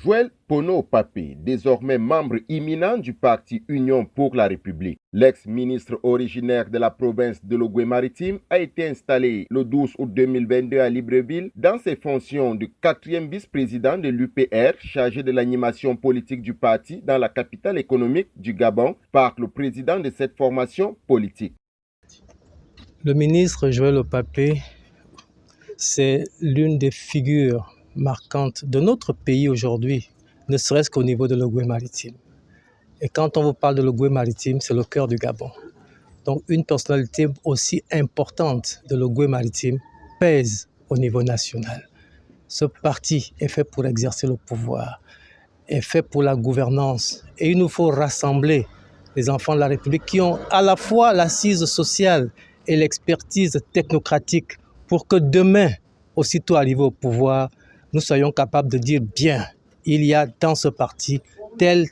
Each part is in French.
Joël Pono-Papé, désormais membre imminent du parti Union pour la République. L'ex-ministre originaire de la province de l'Ogooué-Maritime a été installé le 12 août 2022 à Libreville dans ses fonctions de 4e vice-président de l'UPR, chargé de l'animation politique du parti dans la capitale économique du Gabon, par le président de cette formation politique. Le ministre Joël Papé, c'est l'une des figures marquantes de notre pays aujourd'hui, ne serait-ce qu'au niveau de l'Ogooué-Maritime. Et quand on vous parle de l'Ogooué-Maritime, c'est le cœur du Gabon. Donc une personnalité aussi importante de l'Ogooué-Maritime pèse au niveau national. Ce parti est fait pour exercer le pouvoir, est fait pour la gouvernance. Et il nous faut rassembler les enfants de la République qui ont à la fois l'assise sociale et l'expertise technocratique pour que demain, aussitôt arrivé au pouvoir, nous soyons capables de dire bien, il y a dans ce parti tel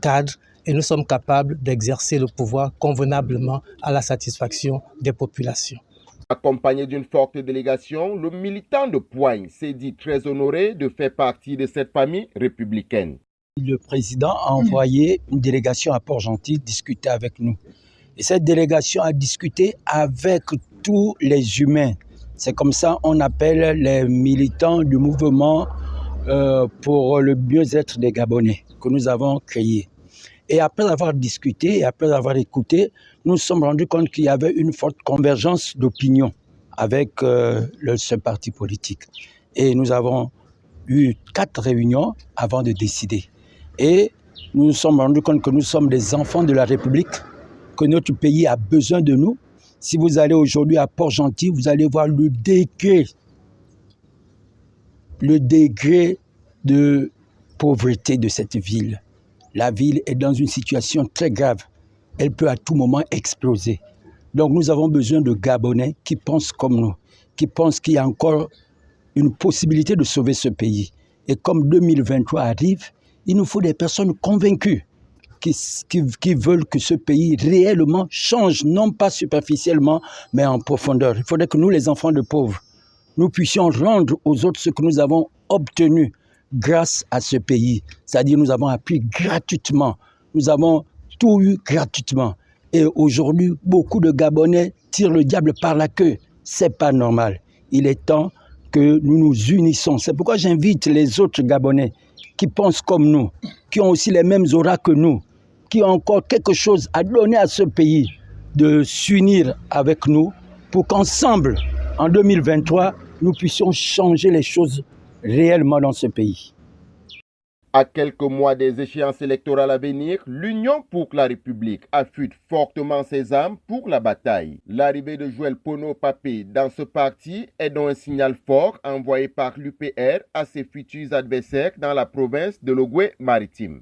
cadre et nous sommes capables d'exercer le pouvoir convenablement à la satisfaction des populations. Accompagné d'une forte délégation, le militant de Poigne s'est dit très honoré de faire partie de cette famille républicaine. Le président a envoyé une délégation à Port-Gentil discuter avec nous. Et cette délégation a discuté avec tous les humains. C'est comme ça qu'on appelle les militants du mouvement pour le mieux-être des Gabonais que nous avons créé. Et après avoir discuté et après avoir écouté, nous nous sommes rendus compte qu'il y avait une forte convergence d'opinion avec ce parti politique. Et nous avons eu 4 réunions avant de décider. Et nous nous sommes rendus compte que nous sommes des enfants de la République, que notre pays a besoin de nous. Si vous allez aujourd'hui à Port-Gentil, vous allez voir le degré de pauvreté de cette ville. La ville est dans une situation très grave. Elle peut à tout moment exploser. Donc nous avons besoin de Gabonais qui pensent comme nous, qui pensent qu'il y a encore une possibilité de sauver ce pays. Et comme 2023 arrive, il nous faut des personnes convaincues qui veulent que ce pays réellement change, non pas superficiellement, mais en profondeur. Il faudrait que nous, les enfants de pauvres, nous puissions rendre aux autres ce que nous avons obtenu grâce à ce pays. C'est-à-dire nous avons appris gratuitement, nous avons tout eu gratuitement. Et aujourd'hui, beaucoup de Gabonais tirent le diable par la queue. C'est pas normal. Il est temps que nous nous unissons. C'est pourquoi j'invite les autres Gabonais qui pensent comme nous, qui ont aussi les mêmes auras que nous, qui ont encore quelque chose à donner à ce pays, de s'unir avec nous pour qu'ensemble, en 2023, nous puissions changer les choses réellement dans ce pays. À quelques mois des échéances électorales à venir, l'Union pour la République affûte fortement ses armes pour la bataille. L'arrivée de Joël Pono-Papé dans ce parti est donc un signal fort envoyé par l'UPR à ses futurs adversaires dans la province de l'Ogooué-Maritime.